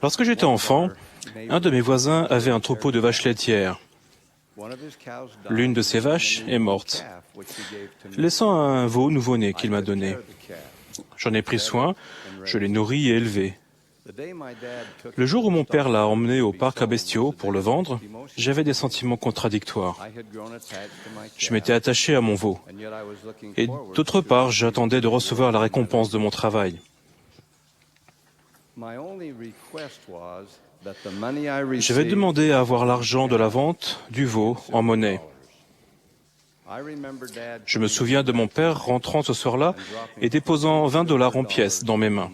Lorsque j'étais enfant, un de mes voisins avait un troupeau de vaches laitières. L'une de ces vaches est morte, laissant un veau nouveau-né qu'il m'a donné. J'en ai pris soin, je l'ai nourri et élevé. Le jour où mon père l'a emmené au parc à bestiaux pour le vendre, j'avais des sentiments contradictoires. Je m'étais attaché à mon veau. Et d'autre part, j'attendais de recevoir la récompense de mon travail. J'avais demandé à avoir l'argent de la vente du veau en monnaie. Je me souviens de mon père rentrant ce soir-là et déposant $20 en pièces dans mes mains.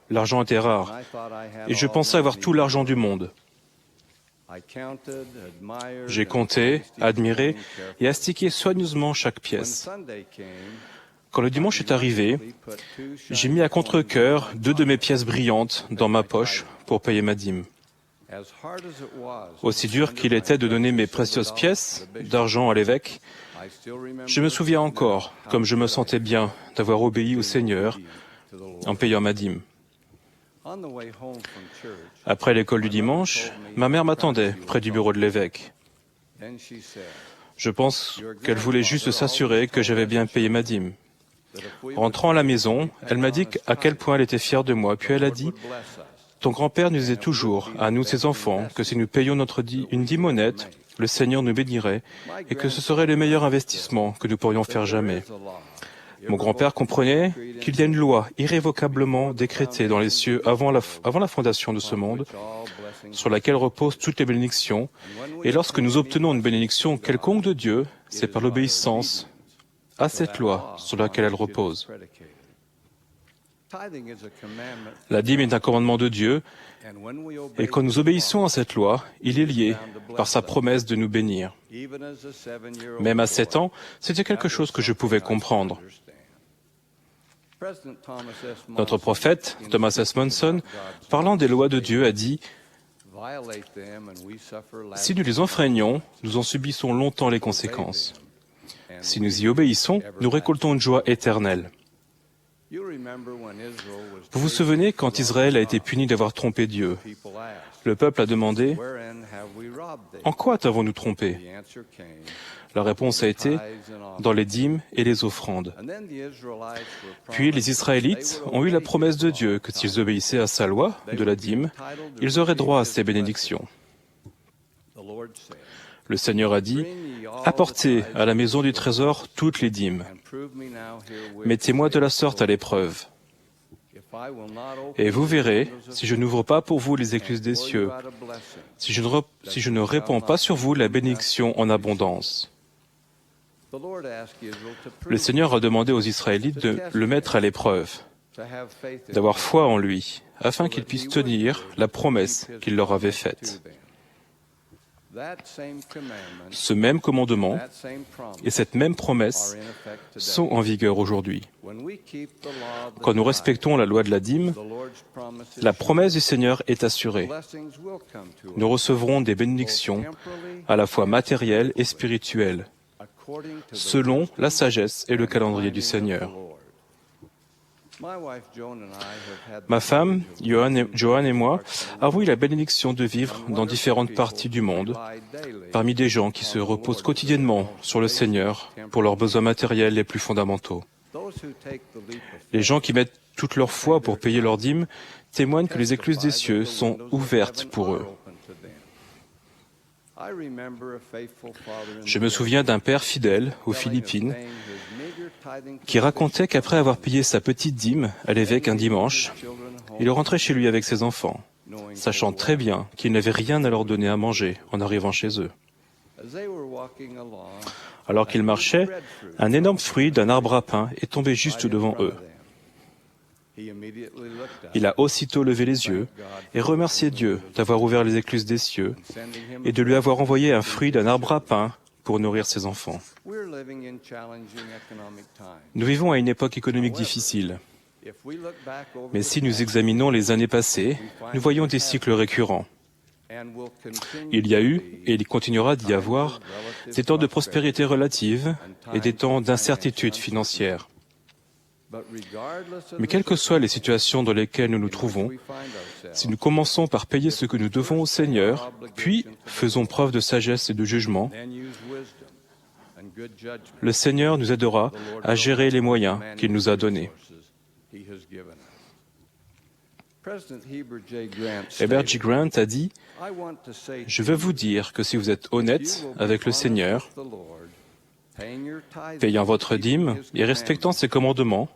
L'argent était rare, et je pensais avoir tout l'argent du monde. J'ai compté, admiré et astiqué soigneusement chaque pièce. Quand le dimanche est arrivé, j'ai mis à contre-cœur 2 de mes pièces brillantes dans ma poche pour payer ma dîme. Aussi dur qu'il était de donner mes précieuses pièces d'argent à l'évêque, je me souviens encore, comme je me sentais bien d'avoir obéi au Seigneur en payant ma dîme. Après l'école du dimanche, ma mère m'attendait près du bureau de l'évêque. Je pense qu'elle voulait juste s'assurer que j'avais bien payé ma dîme. Rentrant à la maison, elle m'a dit à quel point elle était fière de moi, puis elle a dit « Ton grand-père nous disait toujours, à nous ses enfants, que si nous payions une dîme honnête, le Seigneur nous bénirait et que ce serait le meilleur investissement que nous pourrions faire jamais. » Mon grand-père comprenait qu'il y a une loi irrévocablement décrétée dans les cieux avant la fondation de ce monde, sur laquelle reposent toutes les bénédictions, et lorsque nous obtenons une bénédiction quelconque de Dieu, c'est par l'obéissance à cette loi sur laquelle elle repose. La dîme est un commandement de Dieu, et quand nous obéissons à cette loi, il est lié par sa promesse de nous bénir. Même à 7 ans, c'était quelque chose que je pouvais comprendre. Notre prophète, Thomas S. Monson, parlant des lois de Dieu, a dit « Si nous les enfreignons, nous en subissons longtemps les conséquences. Si nous y obéissons, nous récoltons une joie éternelle. » Vous vous souvenez quand Israël a été puni d'avoir trompé Dieu? Le peuple a demandé « En quoi t'avons-nous trompé ?» La réponse a été « Dans les dîmes et les offrandes. » Puis les Israélites ont eu la promesse de Dieu que s'ils obéissaient à sa loi de la dîme, ils auraient droit à ses bénédictions. Le Seigneur a dit « Apportez à la maison du trésor toutes les dîmes. Mettez-moi de la sorte à l'épreuve. Et vous verrez, si je n'ouvre pas pour vous les écluses des cieux, si je ne répands pas sur vous la bénédiction en abondance. » Le Seigneur a demandé aux Israélites de le mettre à l'épreuve, d'avoir foi en lui, afin qu'ils puissent tenir la promesse qu'il leur avait faite. Ce même commandement et cette même promesse sont en vigueur aujourd'hui. Quand nous respectons la loi de la dîme, la promesse du Seigneur est assurée. Nous recevrons des bénédictions à la fois matérielles et spirituelles, selon la sagesse et le calendrier du Seigneur. Ma femme, Joanne et moi avons eu la bénédiction de vivre dans différentes parties du monde, parmi des gens qui se reposent quotidiennement sur le Seigneur pour leurs besoins matériels les plus fondamentaux. Les gens qui mettent toute leur foi pour payer leur dîme témoignent que les écluses des cieux sont ouvertes pour eux. Je me souviens d'un père fidèle aux Philippines qui racontait qu'après avoir payé sa petite dîme à l'évêque un dimanche, il rentrait chez lui avec ses enfants, sachant très bien qu'il n'avait rien à leur donner à manger en arrivant chez eux. Alors qu'ils marchaient, un énorme fruit d'un arbre à pain est tombé juste devant eux. Il a aussitôt levé les yeux et remercié Dieu d'avoir ouvert les écluses des cieux et de lui avoir envoyé un fruit d'un arbre à pain pour nourrir ses enfants. Nous vivons à une époque économique difficile. Mais si nous examinons les années passées, nous voyons des cycles récurrents. Il y a eu, et il continuera d'y avoir, des temps de prospérité relative et des temps d'incertitude financière. Mais quelles que soient les situations dans lesquelles nous nous trouvons, si nous commençons par payer ce que nous devons au Seigneur, puis faisons preuve de sagesse et de jugement, le Seigneur nous aidera à gérer les moyens qu'il nous a donnés. Herbert J. Grant a dit « Je veux vous dire que si vous êtes honnête avec le Seigneur, payant votre dîme et respectant ses commandements,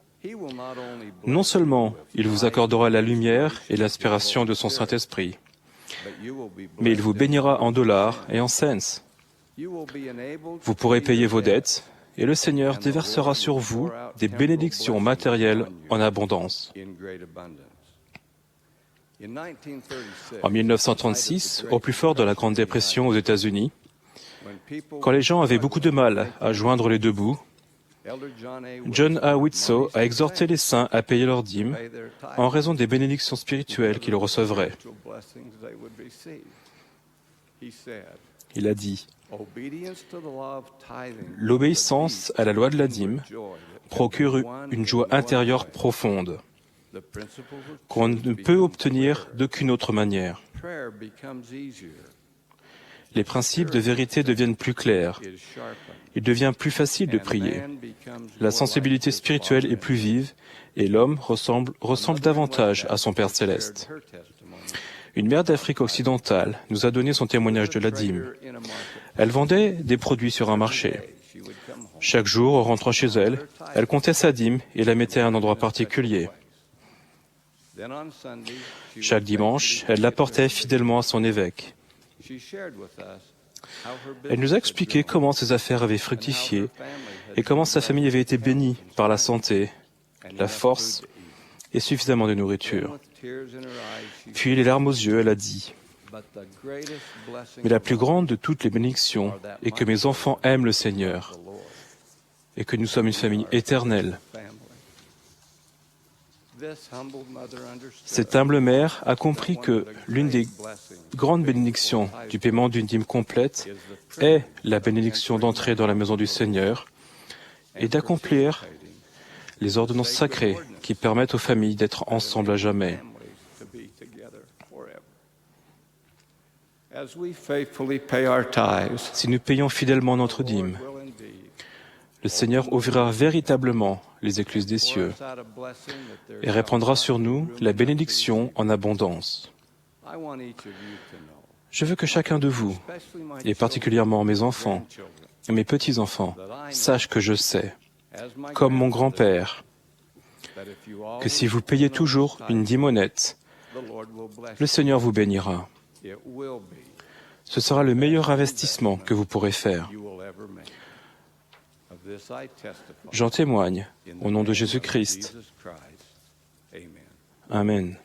non seulement il vous accordera la lumière et l'inspiration de son Saint-Esprit, mais il vous bénira en dollars et en cents. Vous pourrez payer vos dettes et le Seigneur déversera sur vous des bénédictions matérielles en abondance. » En 1936, au plus fort de la Grande Dépression aux États-Unis, quand les gens avaient beaucoup de mal à joindre les deux bouts, John A. Widtsoe a exhorté les saints à payer leurs dîmes en raison des bénédictions spirituelles qu'ils recevraient. Il a dit « L'obéissance à la loi de la dîme procure une joie intérieure profonde qu'on ne peut obtenir d'aucune autre manière. Les principes de vérité deviennent plus clairs. Il devient plus facile de prier. La sensibilité spirituelle est plus vive et l'homme ressemble davantage à son Père céleste. Une mère d'Afrique occidentale nous a donné son témoignage de la dîme. Elle vendait des produits sur un marché. Chaque jour, en rentrant chez elle, elle comptait sa dîme et la mettait à un endroit particulier. Chaque dimanche, elle l'apportait fidèlement à son évêque. Elle nous a expliqué comment ses affaires avaient fructifié et comment sa famille avait été bénie par la santé, la force et suffisamment de nourriture. Puis, les larmes aux yeux, elle a dit « Mais la plus grande de toutes les bénédictions est que mes enfants aiment le Seigneur et que nous sommes une famille éternelle. » Cette humble mère a compris que l'une des grandes bénédictions du paiement d'une dîme complète est la bénédiction d'entrer dans la maison du Seigneur et d'accomplir les ordonnances sacrées qui permettent aux familles d'être ensemble à jamais. Si nous payons fidèlement notre dîme, le Seigneur ouvrira véritablement les écluses des cieux et répandra sur nous la bénédiction en abondance. Je veux que chacun de vous, et particulièrement mes enfants et mes petits-enfants, sache que je sais, comme mon grand-père, que si vous payez toujours une dîme honnête, le Seigneur vous bénira. Ce sera le meilleur investissement que vous pourrez faire. J'en témoigne au nom de Jésus-Christ. Amen.